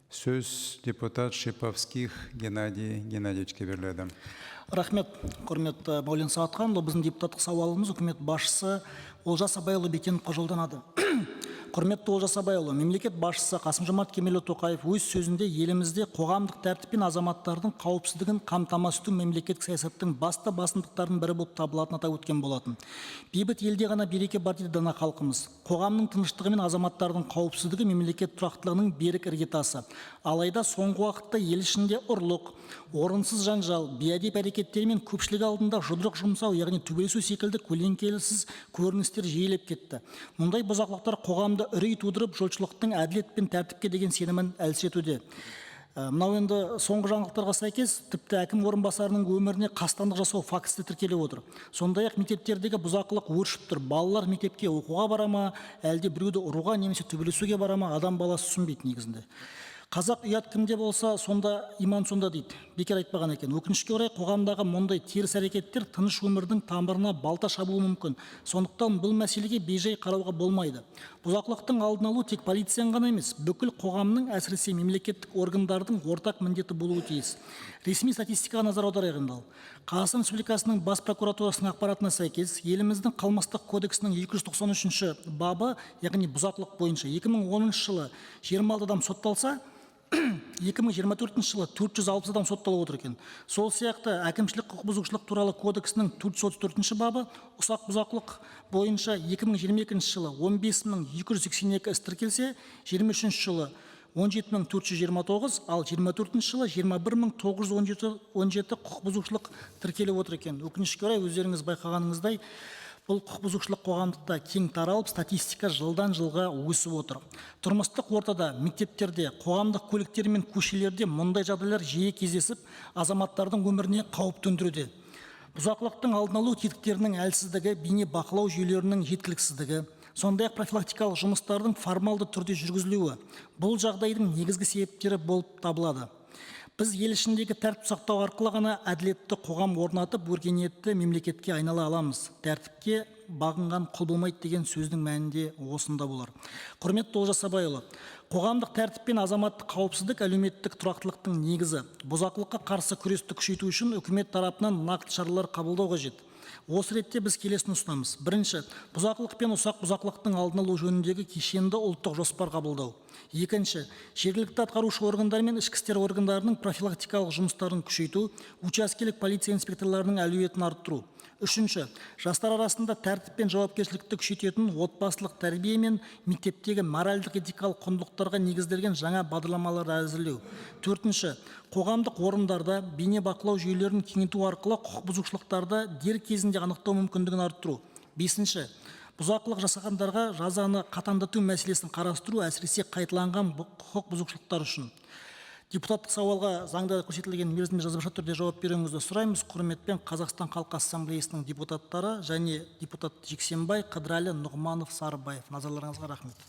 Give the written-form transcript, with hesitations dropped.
Сөз депутат Шиповских Геннадий Геннадьевичке беріледі. Рахмет, құрметті Маулен Сағатханұлы. Біздің депутаттық сауалымыз үкімет басшысы Олжас Абайұлы Бекеновқа жолданады. Құрметті Олжас Абайұлы, мемлекет басшысы Қасым-Жомарт Кемелұлы Тоқаев өз сөзінде елімізде қоғамдық тәртіп пен азаматтардың қауіпсіздігін қамтамасыз ету мемлекеттік саясаттың басты басымдықтарының бірі болып табылатынын атап өткен болатын. Бейбіт елде ғана береке бар дейді дана халқымыз. Қоғамның тыныштығы мен азаматтардың қауіпсіздігі мемлекет тұрақтылығының берік іргетасы. Алайда соңғы уақытта ел ішінде ұрлық, орынсыз жанжал, бейәдеп әрекеттер мен көпшілік алдында жұдырық жұмсау, яғни төбелесу секілді көлеңкелсіз көріністер жиілеп кетті. Мұндай бұзақылықтар қоғамда үрей тудырып, жолшылықтың әділет пен тәртіпке деген сенімін әлсіретуде. Мынау енді соңғы жаңалықтарға сәйкес тіпті әкім орынбасарының өміріне қастандық жасау фактісі тіркеліп отыр. Сондай-ақ мектептердегі бұзақылық өршіп тұр. Балалар мектепке оқуға бара ма, әлде біреуді ұруға немесе төбелесуге бара ма, адам баласы түсінбейді негізінде. Қазақ ұят кімде болса, сонда иман сонда дейді. Бекер айтпаған екен. Өкінішке орай қоғамдағы мұндай теріс әрекеттер тыныш өмірдің тамырына балта шабуы мүмкін. Сондықтан бұл мәселеге бейжай қарауға болмайды. Бұзақылықтың алдын алу тек полицияның ғана емес, бүкіл қоғамның, әсіресе мемлекеттік органдардың ортақ міндеті болуы тиіс. Ресми статистикаға назар аударайық енді. Қазақстан Республикасының бас прокуратурасының ақпаратына сәйкес, еліміздің қылмыстық кодексінің 293 бабы, яғни бұзақылық бойынша 2010 жылы 26 адам сотталса, 2024 жылы 460 адам сотталып отыр екен. Сол сияқты әкімшілік құқық бұзушылық туралы кодексінің 434 бабы ұсақ бұзақылық бойынша 2022 жылы 15282 іс тіркелсе, 23 жылы 17429, ал 24 жылы 21917 құқық бұзушылық тіркеліп отыр екен. Өкінішке орай өздеріңіз байқағаныңыздай, бұл құқық бұзушылық қоғамдықта кең таралып, статистика жылдан жылға өсіп отыр. Тұрмыстық ортада, мектептерде, қоғамдық көліктер мен көшелерде мұндай жағдайлар жиі кездесіп, азаматтардың өміріне қауіп төндіруде. Бұзақылықтың алдын алу тетіктерінің әлсіздігі, бейне бақылау жүйелерінің жеткіліксіздігі, сондай-ақ профилактикалық жұмыстардың формалды түрде жүргізілуі бұл жағдайдың негізгі себептері болып табылады. Біз ел ішіндегі тәртіп сақтау арқылы ғана әділетті қоғам орнатып, өркениетті мемлекетке айнала аламыз. Тәртіпке бағынған құл болмайды деген сөздің мәнінде осында болар. Құрметті Олжас Абайұлы, қоғамдық тәртіп пен азаматтық қауіпсіздік әлеуметтік тұрақтылықтың негізі. Бұзақылыққа қарсы күресті күшейту үшін үкімет тарапынан нақты шаралар қабылдау қажет. Осы ретте біз келесіні ұсынамыз. Бірінші, бұзақылық пен ұсақ бұзақылықтың алдын алу жөніндегі кешенді ұлттық жоспар қабылдау. Екінші, жергілікті атқарушы органдар мен ішкі істер органдарының профилактикалық жұмыстарын күшейту, учаскелік полиция инспекторларының әлеуетін арттыру. Үшінші, жастар арасында тәртіп пен жауапкершілікті күшейтетін отбасылық тәрбие мен мектептегі моральдық этикалық құндылықтарға негізделген жаңа бағдарламалар әзірлеу. Төртінші, қоғамдық орындарда бейне бақылау жүйелерін кеңейту арқылы құқық бұзушылықтарды дер кезінде анықтау мүмкіндігін арттыру. Бесінші, бұзақылық жасағандарға жазаны қатаңдату мәселесін қарастыру, әсіресе қайталанған құқық бұзушылықтар үшін. Депутаттық сауалға заңда көрсетілген мерзімде жазбаша түрде жауап беруіңізді сұраймыз. Құрметпен Қазақстан Халқы Ассамблеясының депутаттары және депутат Жексенбай, Қыдырәлі, Нұғманов, Сарыбаев. Назарларыңызға рахмет.